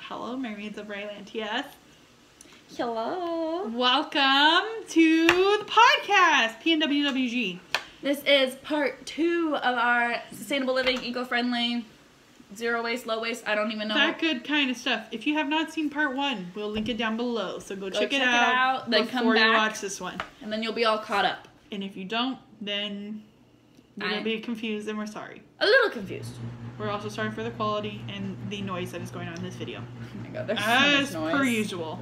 Hello, mermaids of Ryland. Yes. Hello. Welcome to the podcast, PNWWG. This is part 2 of our sustainable living, eco-friendly, zero waste, low waste. I don't even know. That good kind of stuff. If you have not seen part 1, we'll link it down below. So go check it out then come before back, you watch this one. and then you'll be all caught up. And if you don't, then you're going to be confused and we're sorry. A little confused. We're also sorry for the quality and the noise that is going on in this video. Oh my god, there's As so much noise. per usual.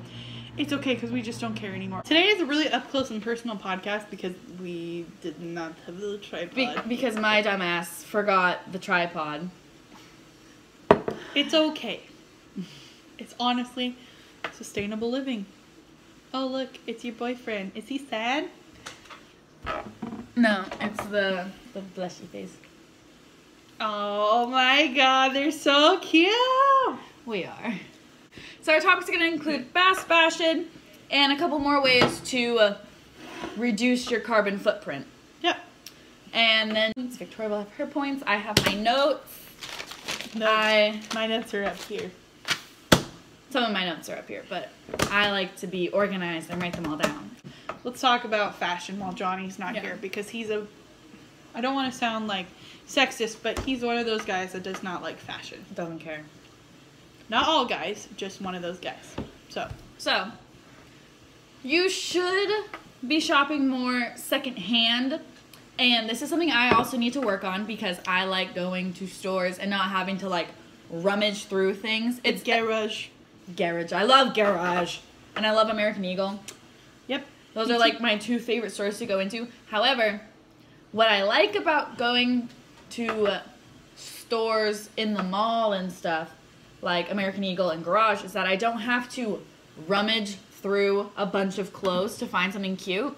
It's okay because we just don't care anymore. Today is a really up close and personal podcast because we did not have the tripod. Because my dumbass forgot the tripod. It's okay. It's honestly sustainable living. Oh look, it's your boyfriend. Is he sad? No, it's the blushy face. Oh my god, they're so cute! We are. So our topics are going to include fast fashion and a couple more ways to reduce your carbon footprint. Yep. And then Victoria will have her points. I have my notes. My notes are up here. Some of my notes are up here, but I like to be organized and write them all down. Let's talk about fashion while Johnny's not here because I don't want to sound like sexist, but he's one of those guys that does not like fashion. Doesn't care. Not all guys, just one of those guys. So, you should be shopping more secondhand, and this is something I also need to work on because I like going to stores and not having to like rummage through things. It's garage. Garage. I love Garage, and I love American Eagle. Yep. Those are like my 2 favorite stores to go into. However, what I like about going to stores in the mall and stuff, like American Eagle and Garage, is that I don't have to rummage through a bunch of clothes to find something cute.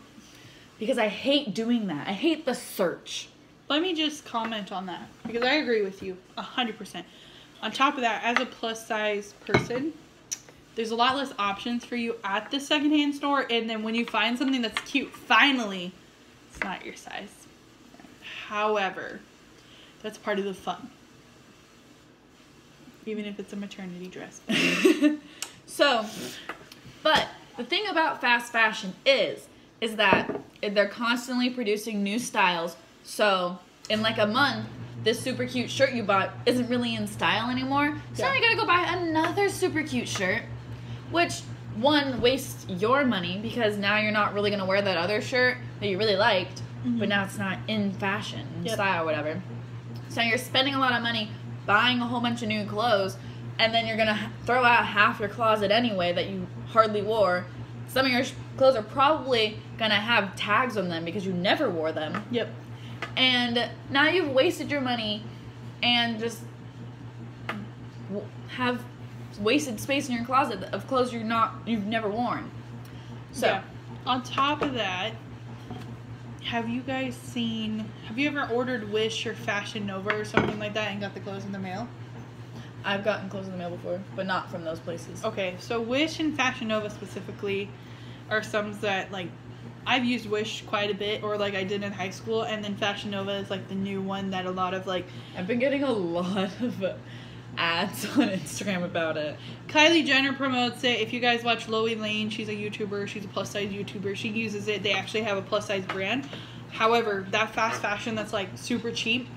Because I hate doing that. I hate the search. Let me just comment on that, because I agree with you 100%. On top of that, as a plus size person, there's a lot less options for you at the secondhand store, and then when you find something that's cute, finally, it's not your size. However, that's part of the fun. Even if it's a maternity dress. But the thing about fast fashion is that they're constantly producing new styles. So in like a month, this super cute shirt you bought isn't really in style anymore. So now you gotta go buy another super cute shirt, which one, wastes your money because now you're not really gonna wear that other shirt that you really liked, but now it's not in fashion, style, or whatever. So you're spending a lot of money buying a whole bunch of new clothes, and then you're gonna throw out half your closet anyway that you hardly wore. Some of your clothes are probably gonna have tags on them because you never wore them. Yep. And now you've wasted your money and just have wasted space in your closet of clothes you've never worn. So, yeah. On top of that, have you ever ordered Wish or Fashion Nova or something like that and got the clothes in the mail? I've gotten clothes in the mail before, but not from those places. Okay, so Wish and Fashion Nova specifically are some that, like, I've used Wish quite a bit, or like I did in high school, and then Fashion Nova is like the new one that a lot of like... I've been getting a lot of ads on Instagram about it. Kylie Jenner promotes it. If you guys watch Loey Lane, she's a YouTuber. She's a plus size YouTuber. She uses it. They actually have a plus size brand. However, that fast fashion that's like super cheap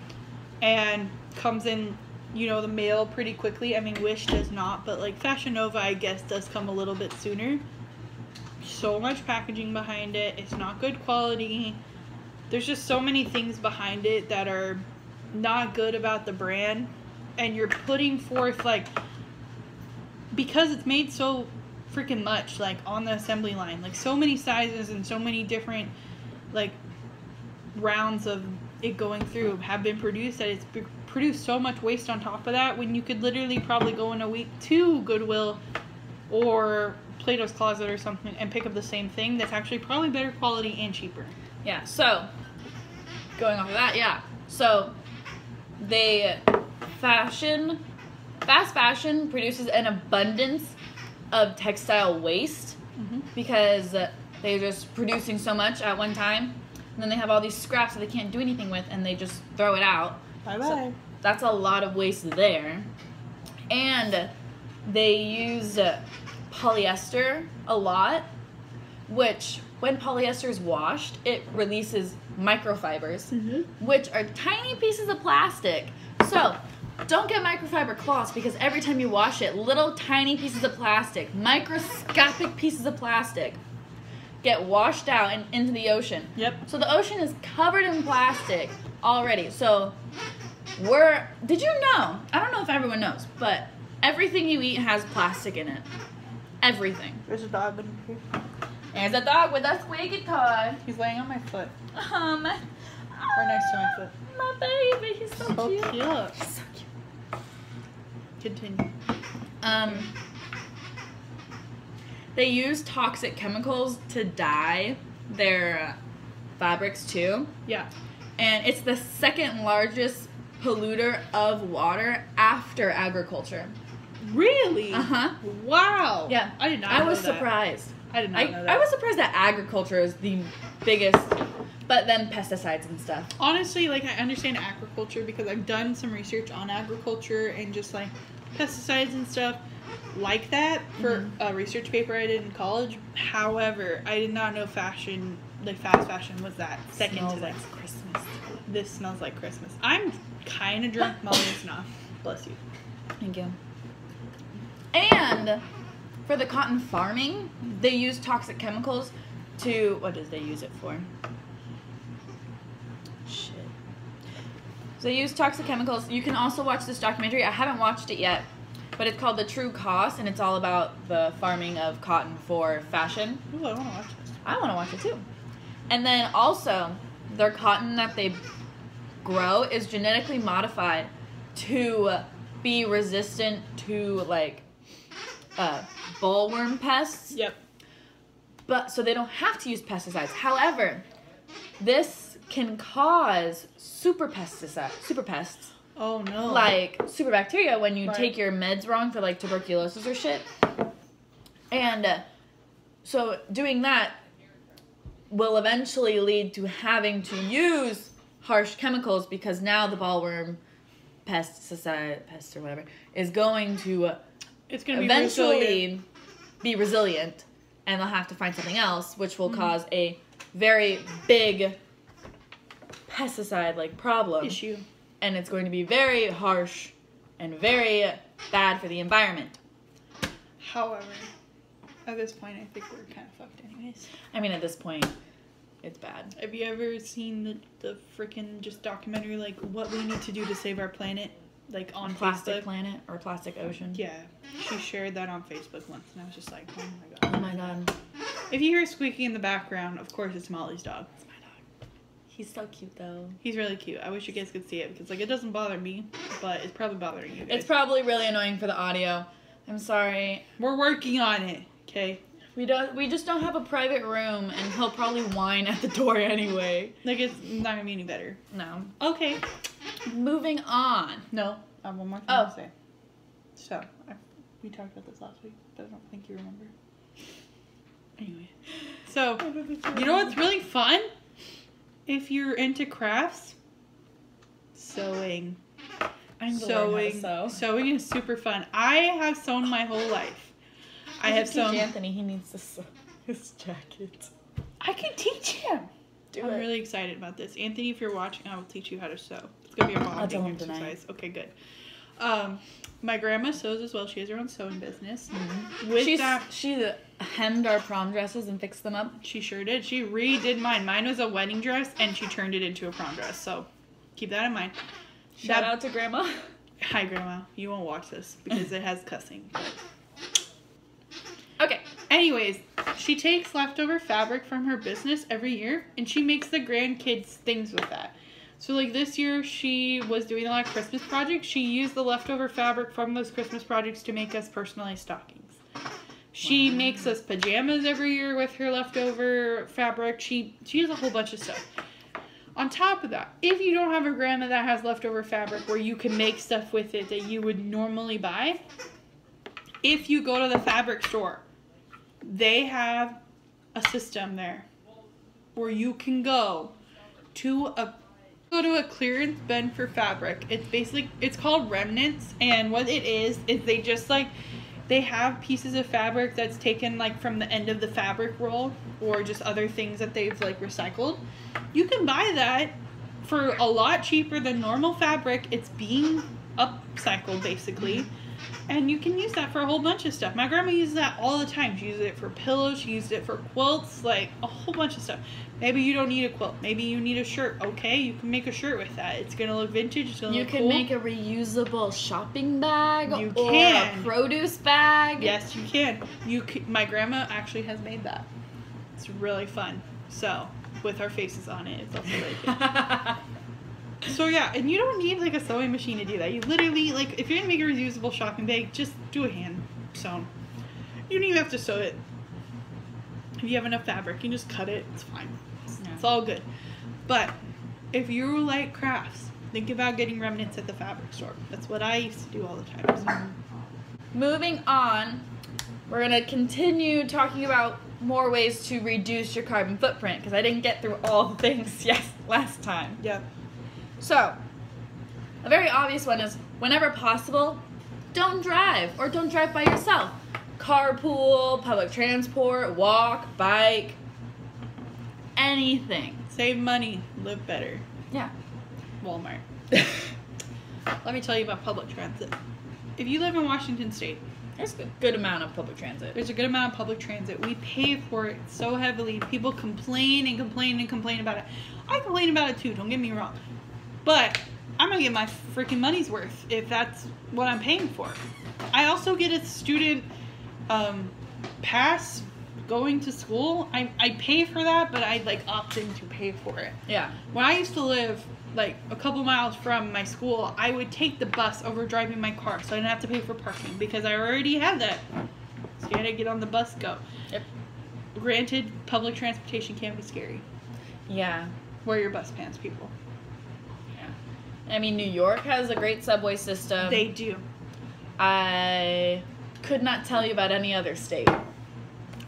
and comes in, you know, the mail pretty quickly. I mean, Wish does not, but like Fashion Nova, I guess, does come a little bit sooner. So much packaging behind it. It's not good quality. There's just so many things behind it that are not good about the brand. And you're putting forth, like, because it's made so freaking much, like, on the assembly line, like, so many sizes and so many different, like, rounds of it going through have been produced, that it's produced so much waste on top of that, when you could literally probably go in a week to Goodwill or Plato's Closet or something and pick up the same thing that's actually probably better quality and cheaper. Yeah, so, going off of that, so, fast fashion produces an abundance of textile waste because they're just producing so much at one time, and then they have all these scraps that they can't do anything with, and they just throw it out. Bye-bye. So that's a lot of waste there. And they use polyester a lot, which when polyester is washed, it releases microfibers, which are tiny pieces of plastic. So don't get microfiber cloths, because every time you wash it, little tiny pieces of plastic, microscopic pieces of plastic, get washed out and into the ocean. Yep. So the ocean is covered in plastic already. So did you know? I don't know if everyone knows, but everything you eat has plastic in it. Everything. There's a dog in here. There's a dog with a squeaky toy. He's laying on my foot. Right next to my foot. My baby, he's so cute. Cute. He's so cute. Continue. They use toxic chemicals to dye their fabrics too. Yeah. And it's the second largest polluter of water after agriculture. Really? Uh-huh. Wow. Yeah. I did not know that. I was surprised. I did not know that. I was surprised that agriculture is the biggest, but then pesticides and stuff. Honestly, like, I understand agriculture because I've done some research on agriculture and just, like, pesticides and stuff like that for a research paper I did in college. However, I did not know fashion, like, fast fashion was that second to that. Like Christmas. This smells like Christmas. I'm kind of drunk. Molly's not. Bless you. Thank you. And for the cotton farming, they use toxic chemicals to, what does they use it for? Shit. So they use toxic chemicals. You can also watch this documentary. I haven't watched it yet, but it's called The True Cost, and it's all about the farming of cotton for fashion. Ooh, I want to watch this. I want to watch it too. And then also, their cotton that they grow is genetically modified to be resistant to, like, bollworm pests. Yep. But so they don't have to use pesticides. However, this can cause super pests. Oh no. Like super bacteria when you Right. take your meds wrong for like tuberculosis or shit. And so doing that will eventually lead to having to use harsh chemicals, because now the bollworm pest or whatever is going to it's going to be eventually be resilient, and they'll have to find something else, which will cause a very big pesticide like problem issue. And it's going to be very harsh and very bad for the environment. However, at this point, I think we're kind of fucked anyways. I mean, at this point, it's bad. Have you ever seen the freaking just documentary, like, what we need to do to save our planet? Like, on Plastic Facebook? Planet or Plastic Ocean? Yeah. She shared that on Facebook once, and I was just like, oh my god. Oh my god. If you hear squeaking in the background, of course it's Molly's dog. It's my dog. He's so cute, though. He's really cute. I wish you guys could see it, because, like, it doesn't bother me, but it's probably bothering you guys. It's probably really annoying for the audio. I'm sorry. We're working on it, okay? We just don't have a private room, and he'll probably whine at the door anyway. Like, it's not gonna be any better. No. Okay. Moving on. No, I have one more thing Oh. to say. So, we talked about this last week, but I don't think you remember. Anyway. So, you know what's really fun? If you're into crafts? Sewing. I'm sewing. Sewing is super fun. I have sewn my whole life. I have sewn. Anthony, he needs to sew his jacket. I can teach him. I'm really excited about this. Anthony, if you're watching, I will teach you how to sew. It's gonna be a bonding exercise. Okay, good. My grandma sews as well. She has her own sewing business. Mm-hmm. She hemmed our prom dresses and fixed them up. She sure did. She redid mine. Mine was a wedding dress, and she turned it into a prom dress. So keep that in mind. Shout out to Grandma. Hi, Grandma. You won't watch this because it has cussing. Okay. Anyways, she takes leftover fabric from her business every year, and she makes the grandkids things with that. So, like, this year, she was doing a lot of Christmas projects. She used the leftover fabric from those Christmas projects to make us personalized stockings. She makes us pajamas every year with her leftover fabric. She has a whole bunch of stuff. On top of that, if you don't have a grandma that has leftover fabric where you can make stuff with it that you would normally buy, if you go to the fabric store, they have a system there where you can go to a clearance bin for fabric. It's basically, it's called remnants, and what it is they just, like, they have pieces of fabric that's taken like from the end of the fabric roll or just other things that they've like recycled. You can buy that for a lot cheaper than normal fabric. It's being upcycled basically. And you can use that for a whole bunch of stuff. My grandma uses that all the time. She uses it for pillows. She used it for quilts. Like, a whole bunch of stuff. Maybe you don't need a quilt. Maybe you need a shirt. Okay, you can make a shirt with that. It's going to look vintage. It's going to look cool. You can make a reusable shopping bag. You or can. A produce bag. Yes, you can. My grandma actually has made that. It's really fun. So, with our faces on it, it's also really good. So yeah, and you don't need like a sewing machine to do that. You literally, like, if you're gonna make a reusable shopping bag, just do a hand sew. You don't even have to sew it. If you have enough fabric, you just cut it. It's fine. It's all good. But if you like crafts, think about getting remnants at the fabric store. That's what I used to do all the time. So. Moving on, we're gonna continue talking about more ways to reduce your carbon footprint because I didn't get through all the things last time. Yep. So, a very obvious one is, whenever possible, don't drive, or don't drive by yourself. Carpool, public transport, walk, bike, anything. Save money, live better. Yeah. Walmart. Let me tell you about public transit. If you live in Washington State, there's a good amount of public transit. There's a good amount of public transit. We pay for it so heavily. People complain and complain and complain about it. I complain about it too, don't get me wrong. But I'm going to get my freaking money's worth if that's what I'm paying for. I also get a student pass going to school. I pay for that, but I like opt in to pay for it. Yeah. When I used to live like a couple miles from my school, I would take the bus over driving my car so I didn't have to pay for parking because I already had that. So you had to get on the bus, go. Yep. Granted, public transportation can be scary. Yeah. Wear your bus pants, people. I mean, New York has a great subway system. They do. I could not tell you about any other state.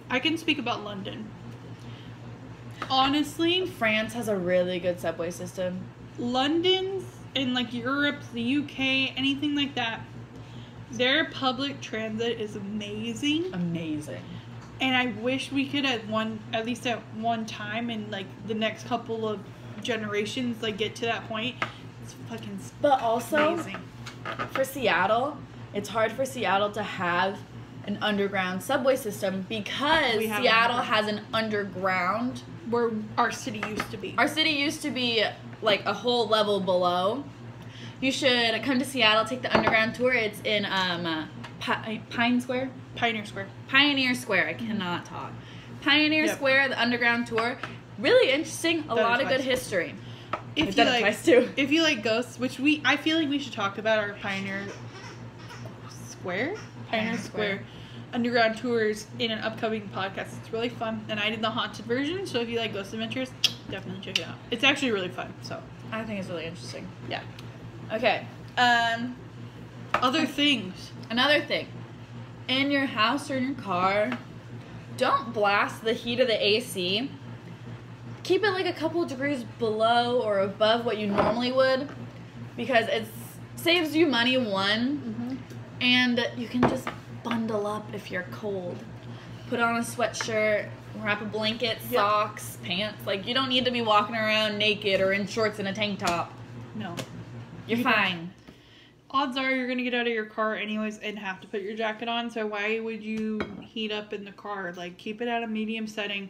I can speak about London. Honestly, France has a really good subway system. London's and like Europe, the UK, anything like that, their public transit is amazing. Amazing. And I wish we could at least at one time in like the next couple of generations like get to that point. Fucking but also amazing. For Seattle, it's hard for Seattle to have an underground subway system because Seattle has an underground where our city used to be. Our city used to be like a whole level below. You should come to Seattle, take the underground tour. It's in Pioneer Square. Pioneer Square. I cannot talk. Pioneer Square, the underground tour. Really interesting. A lot of good history. If you like ghosts, which I feel like we should talk about our Pioneer Square underground tours in an upcoming podcast. It's really fun, and I did the haunted version. So if you like Ghost Adventures, definitely check it out. It's actually really fun. So I think it's really interesting. Yeah. Okay. Other things. Another thing, in your house or in your car, don't blast the heat of the AC. Keep it like a couple of degrees below or above what you normally would, because it saves you money, and you can just bundle up if you're cold. Put on a sweatshirt, wrap a blanket, socks, pants. Like, you don't need to be walking around naked or in shorts and a tank top. No. You're fine. Odds are you're going to get out of your car anyways and have to put your jacket on, so why would you heat up in the car? Like, keep it at a medium setting.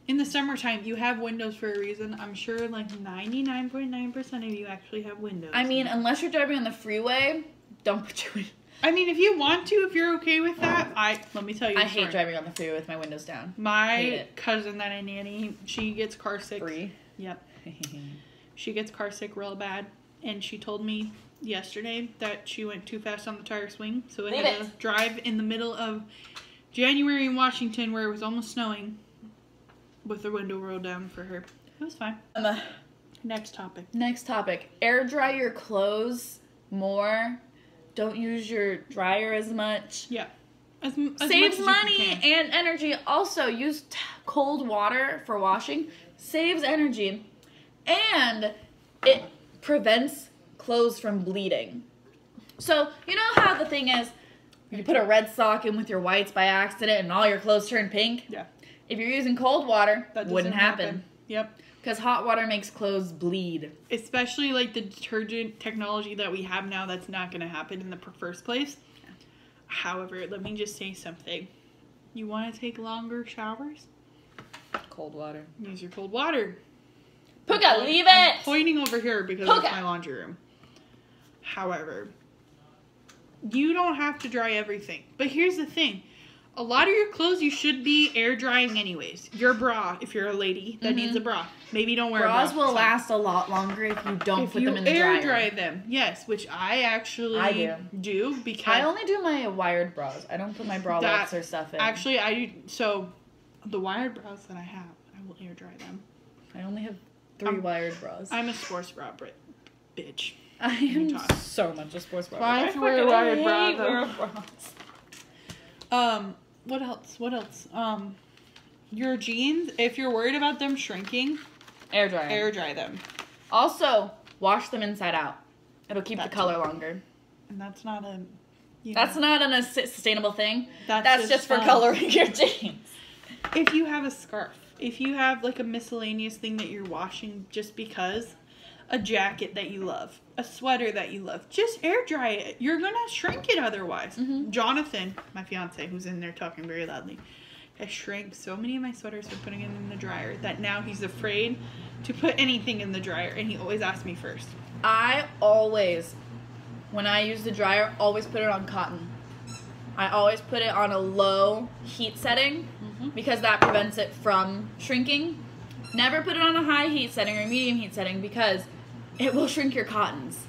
In the summertime, you have windows for a reason. I'm sure like 99.9% of you actually have windows. I mean, unless you're driving on the freeway, don't put your windows. I mean, if you want to, if you're okay with that, let me tell you. I hate driving on the freeway with my windows down. My cousin that I nanny, she gets car sick. Yep. She gets car sick real bad, and she told me yesterday that she went too fast on the tire swing, so I had to drive in the middle of January in Washington where it was almost snowing with the window rolled down for her. It was fine. Next topic. Air dry your clothes more. Don't use your dryer as much. Yeah. Saves money and energy. Also, use cold water for washing. Saves energy. And it prevents clothes from bleeding. So, you know how the thing is, You put a red sock in with your whites by accident and all your clothes turn pink. Yeah. If you're using cold water, that wouldn't happen. Yep. Because hot water makes clothes bleed. Especially like the detergent technology that we have now, that's not going to happen in the first place. Yeah. However, let me just say something. You want to take longer showers? Cold water. Use your cold water. Puka, leave it! I'm pointing over here because Puka. it's my laundry room. However, you don't have to dry everything. But here's the thing. A lot of your clothes you should be air drying anyways. Your bra, if you're a lady that needs a bra. Maybe don't wear Bras a bra. will last a lot longer if you don't put them in the dryer. If you air dry them, yes, which I actually do because I only do my wired bras. I don't put my bralettes or stuff in. Actually, I do. So, the wired bras that I have, I will air dry them. I only have 3 wired bras. I'm a sports bra bitch. I am so much a sports bra. I have to wear a wired bra. What else? Your jeans, if you're worried about them shrinking, air dry them. Also, wash them inside out. It'll keep the color longer. And that's not a... That's not a sustainable thing. That's just for coloring your jeans. If you have a scarf, if you have like a miscellaneous thing that you're washing just because, a jacket that you love, a sweater that you love, just air dry it. You're gonna shrink it otherwise. Jonathan, my fiance, who's in there talking very loudly, has shrank so many of my sweaters for putting it in the dryer that now he's afraid to put anything in the dryer, and he always asks me first. I always, when I use the dryer, always put it on cotton. I always put it on a low heat setting because that prevents it from shrinking. Never put it on a high heat setting or medium heat setting because it will shrink your cottons.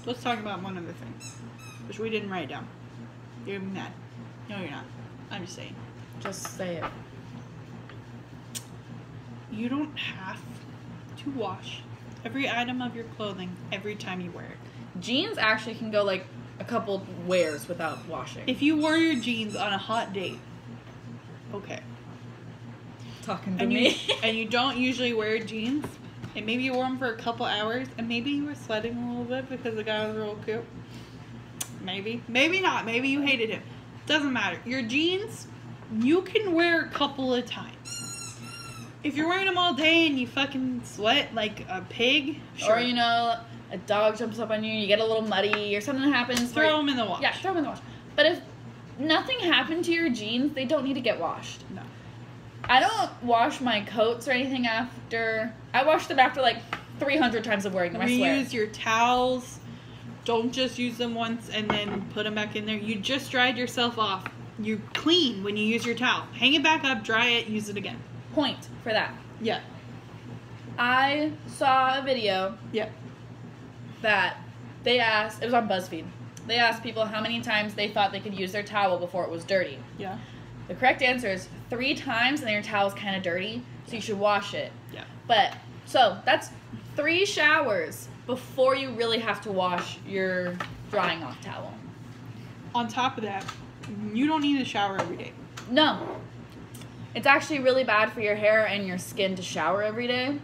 Let's talk about one other thing, which we didn't write down. You're gonna be mad. No, you're not. I'm just saying. Just say it. You don't have to wash every item of your clothing every time you wear it. Jeans actually can go like a couple wears without washing. If you wore your jeans on a hot date, okay. Talking to me. And you don't usually wear jeans, and maybe you wore them for a couple hours, and maybe you were sweating a little bit because the guy was real cute. Maybe. Maybe not. Maybe you hated him. Doesn't matter. Your jeans, you can wear a couple of times. If you're wearing them all day and you fucking sweat like a pig, sure. Or, you know, a dog jumps up on you, you get a little muddy, or something happens. Throw them in the wash. Yeah, throw them in the wash. But if nothing happened to your jeans, they don't need to get washed. No. I don't wash my coats or anything after. I wash them after like 300 times of wearing them, I swear. Reuse your towels. Don't just use them once and then put them back in there. You just dried yourself off. You're clean when you use your towel. Hang it back up, dry it, use it again. Point for that. Yeah. I saw a video that they asked, it was on BuzzFeed. They asked people how many times they thought they could use their towel before it was dirty. Yeah. The correct answer is 3 times, and then your towel's kind of dirty, so you should wash it. Yeah. But, so, that's 3 showers before you really have to wash your drying off towel. On top of that, you don't need to shower every day. No. It's actually really bad for your hair and your skin to shower every day.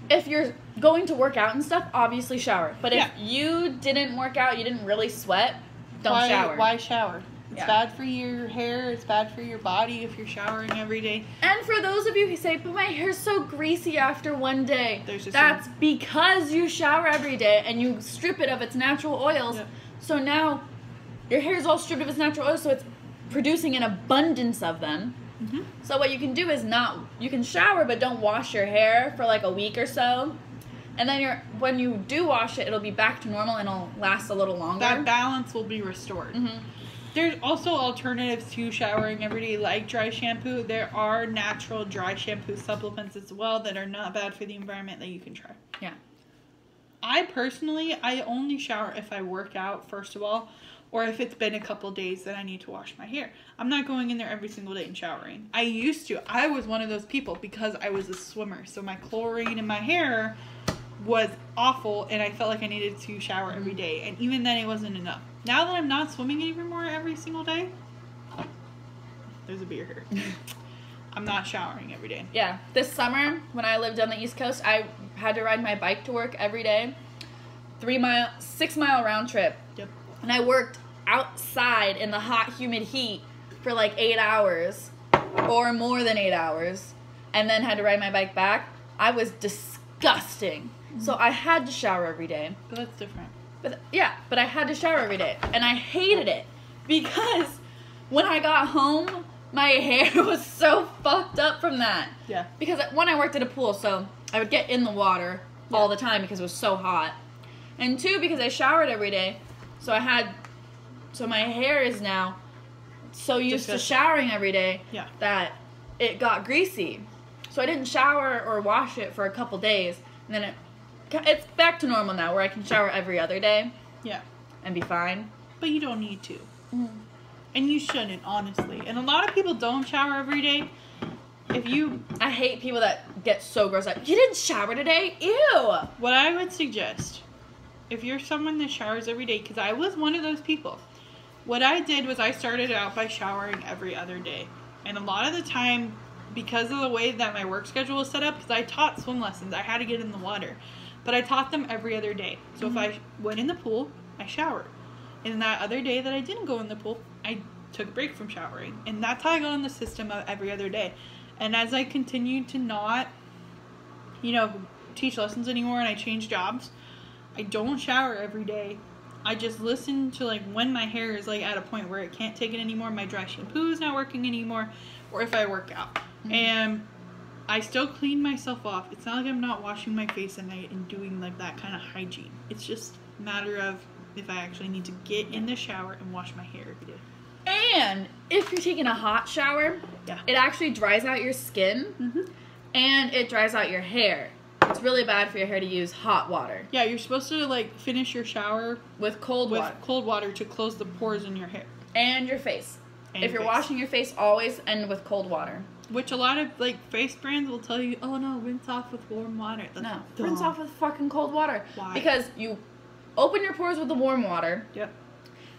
If you're going to work out and stuff, obviously shower. But if you didn't work out, you didn't really sweat, don't shower. Why shower? It's bad for your hair. It's bad for your body if you're showering every day. And for those of you who say, but my hair's so greasy after one day, that's because you shower every day and you strip it of its natural oils. Yep. So now your hair's all stripped of its natural oils, so it's producing an abundance of them. So what you can do is you can shower, but don't wash your hair for like a week or so. And then when you do wash it, it'll be back to normal and it'll last a little longer. That balance will be restored. There's also alternatives to showering every day, like dry shampoo. There are natural dry shampoo supplements as well that are not bad for the environment that you can try. Yeah. I personally only shower if I work out, first of all, or if it's been a couple days that I need to wash my hair. I'm not going in there every single day and showering. I used to. I was one of those people because I was a swimmer. So my chlorine in my hair was awful, and I felt like I needed to shower every day. And even then, it wasn't enough. Now that I'm not swimming anymore every single day, there's a beer here. I'm not showering every day. Yeah. This summer, when I lived on the East Coast, I had to ride my bike to work every day. 6 mile round trip. Yep. And I worked outside in the hot, humid heat for like 8 hours or more than 8 hours and then had to ride my bike back, I was disgusting. So I had to shower every day. But that's different. But I had to shower every day. And I hated it because when I got home, my hair was so fucked up from that. Yeah. Because one, I worked at a pool, so I would get in the water all the time because it was so hot. And two, because I showered every day, so my hair is now so used to showering every day that it got greasy. So I didn't shower or wash it for a couple days, and then it's back to normal now, where I can shower every other day. Yeah. And be fine. But you don't need to. And you shouldn't, honestly. And a lot of people don't shower every day. I hate people that get so gross. Like, you didn't shower today? Ew! What I would suggest, if you're someone that showers every day, because I was one of those people, what I did was I started out by showering every other day. And a lot of the time, because of the way that my work schedule was set up, because I taught swim lessons, I had to get in the water. But I taught them every other day. So if I went in the pool, I showered. And that other day that I didn't go in the pool, I took a break from showering. And that's how I got in the system of every other day. And as I continued to not, teach lessons anymore and I changed jobs, I don't shower every day. I just listen to, when my hair is, at a point where it can't take it anymore, my dry shampoo is not working anymore, or if I work out. And I still clean myself off. It's not like I'm not washing my face at night and doing, that kind of hygiene. It's just a matter of if I actually need to get in the shower and wash my hair every day. And if you're taking a hot shower, it actually dries out your skin, and it dries out your hair. It's really bad for your hair to use hot water. Yeah, you're supposed to, finish your shower with cold water to close the pores in your hair. And your face. If you're washing your face, always end with cold water. Which a lot of, face brands will tell you, oh, no, rinse off with warm water. That's dumb. Rinse off with fucking cold water. Why? Because you open your pores with the warm water. Yep.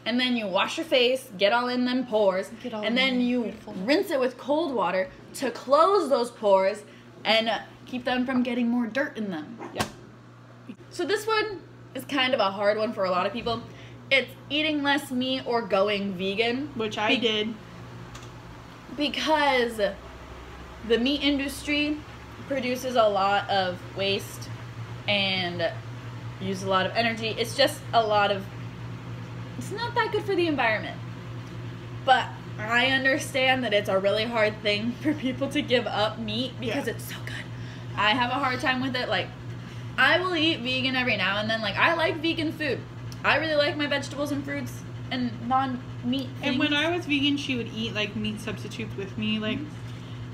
And then you wash your face, get all in them pores, and then you rinse it with cold water to close those pores and keep them from getting more dirt in them. Yeah. So this one is kind of a hard one for a lot of people. It's eating less meat or going vegan. Which I did. Because the meat industry produces a lot of waste and uses a lot of energy. It's just it's not that good for the environment. But I understand that it's a really hard thing for people to give up meat because it's so good. I have a hard time with it. I will eat vegan every now and then. I like vegan food. I really like my vegetables and fruits and non-meat things. And when I was vegan, she would eat, meat substitutes with me.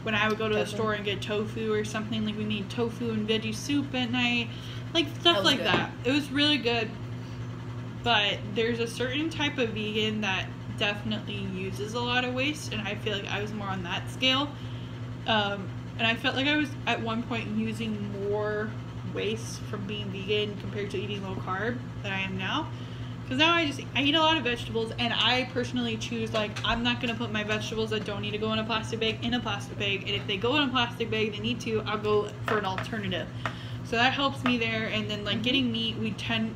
When I would go to the store and get tofu or something, we made tofu and veggie soup at night. Stuff like that. It was really good. But there's a certain type of vegan that definitely uses a lot of waste, and I feel like I was more on that scale. And I felt like I was at one point using more waste from being vegan compared to eating low carb than I am now. Because now I eat a lot of vegetables, and I personally choose, I'm not going to put my vegetables that don't need to go in a plastic bag in a plastic bag, and if they go in a plastic bag, they need to, I'll go for an alternative. So that helps me there. And then getting meat, we tend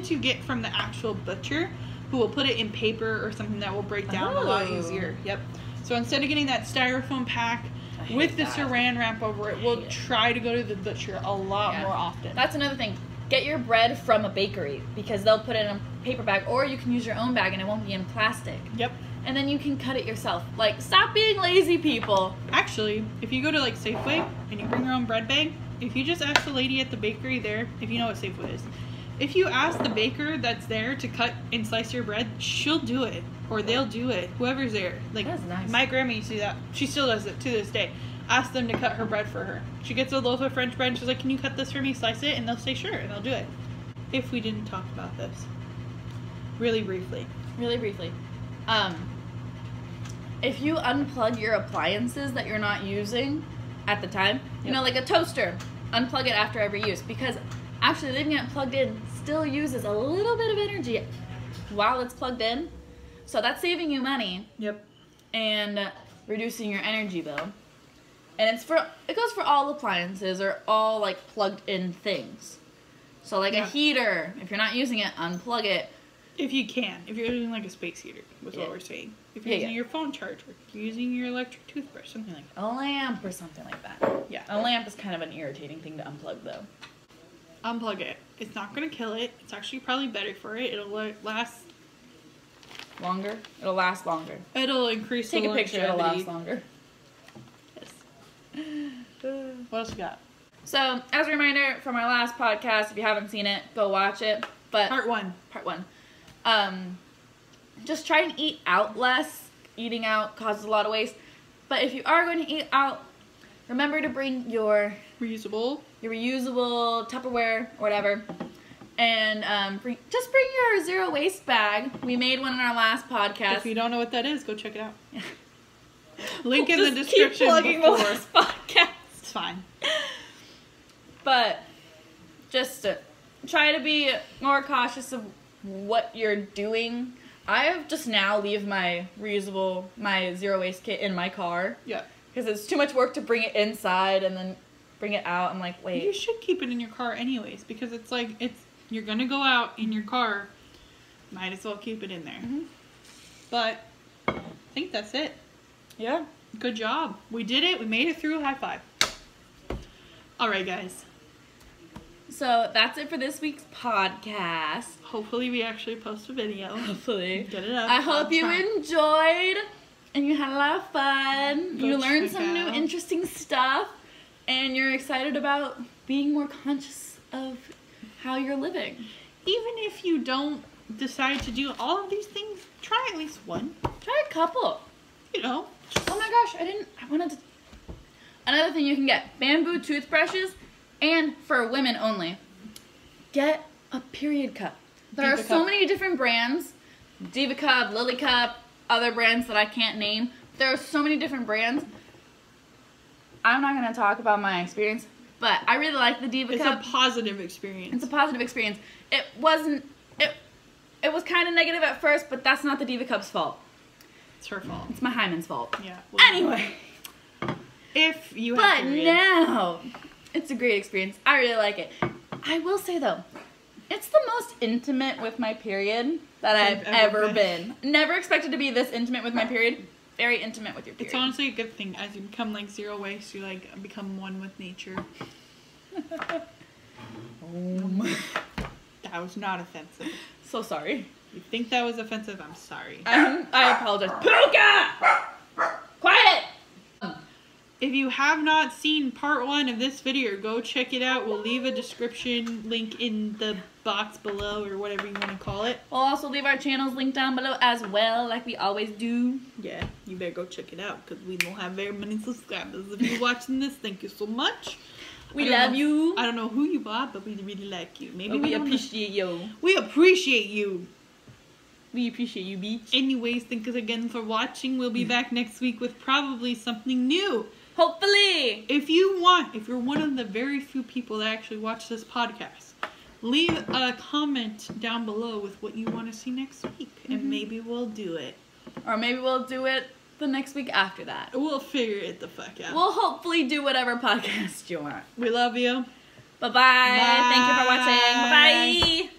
to get from the actual butcher, who will put it in paper or something that will break down a lot easier. Yep. So instead of getting that styrofoam pack with the saran wrap over it, we'll try to go to the butcher a lot more often. That's another thing. Get your bread from a bakery because they'll put it in a paper bag, or you can use your own bag and it won't be in plastic. Yep. And then you can cut it yourself. Stop being lazy, people. Actually, if you go to Safeway and you bring your own bread bag, if you just ask the lady at the bakery there, if you know what Safeway is, if you ask the baker that's there to cut and slice your bread, she'll do it. Or they'll do it. Whoever's there. That's nice. My grandma used to do that. She still does it to this day. Ask them to cut her bread for her. She gets a loaf of French bread and she's like, can you cut this for me, slice it? And they'll say sure, and they'll do it. If we didn't talk about this. Really briefly. If you unplug your appliances that you're not using at the time, like a toaster, unplug it after every use, because actually leaving it plugged in still uses a little bit of energy while it's plugged in. So that's saving you money. Yep. And reducing your energy bill. And it goes for all appliances or all plugged in things. So a heater, if you're not using it, unplug it. If you can. If you're using like a space heater, was what we're saying. If you're using your phone charger, if you're using your electric toothbrush, something like that. A lamp or something like that. Yeah. A lamp is kind of an irritating thing to unplug, though. Unplug it. It's not going to kill it. It's actually probably better for it. It'll last... Longer? It'll last longer. It'll increase the longevity. Take a picture, it'll last longer. Yes. What else you got? So, as a reminder from our last podcast, if you haven't seen it, go watch it. But Part 1. Just try and eat out less. Eating out causes a lot of waste. But if you are going to eat out, remember to bring your reusable Tupperware or whatever. And bring your zero waste bag. We made one in our last podcast. If you don't know what that is, go check it out. Yeah. Link in the description. Keep plugging the last podcast. It's fine. But just try to be more cautious of what you're doing. I have just now leave my zero waste kit in my car. Yeah. Because it's too much work to bring it inside and then bring it out. I'm like, wait. You should keep it in your car anyways, because it's like, you're gonna go out in your car. Might as well keep it in there. Mm-hmm. But I think that's it. Yeah. Good job. We did it. We made it through. High five. All right, guys. So that's it for this week's podcast. Hopefully we actually post a video. Hopefully. Get it up. I hope you enjoyed and you had a lot of fun. You learned some new interesting stuff and you're excited about being more conscious of how you're living. Even if you don't decide to do all of these things, try at least one. Try a couple. You know. Oh my gosh, another thing you can get, bamboo toothbrushes, and for women only, get a period cup. There are so many different brands, Diva Cup, Lily Cup, other brands that I can't name. There are so many different brands. I'm not going to talk about my experience, but I really like the Diva Cup. It's a positive experience. It's a positive experience. It was kind of negative at first, but that's not the Diva Cup's fault. It's her fault. It's my hymen's fault. Yeah. Well, anyway. If you have periods. Now, it's a great experience. I really like it. I will say, though, it's the most intimate with my period that I've ever been. Never expected to be this intimate with my period. Very intimate with your period. It's honestly a good thing. As you become, like, zero waste, you, like, become one with nature. That was not offensive. So sorry. You think that was offensive? I'm sorry. I apologize. Puka! Quiet! If you have not seen part 1 of this video, go check it out. We'll leave a description link in the box below, or whatever you want to call it. We'll also leave our channels linked down below as well, like we always do. Yeah, you better go check it out, because we don't have very many subscribers. If you're watching this, thank you so much. We love you. I don't know who you are, but we really like you. Maybe we appreciate you. We appreciate you. We appreciate you, Beach. Anyways, thank you again for watching. We'll be back next week with probably something new. Hopefully. If you're one of the very few people that actually watch this podcast, leave a comment down below with what you want to see next week, and maybe we'll do it. Or maybe we'll do it the next week after that. We'll figure it the fuck out. We'll hopefully do whatever podcast you want. We love you. Bye-bye. Thank you for watching. Bye-bye.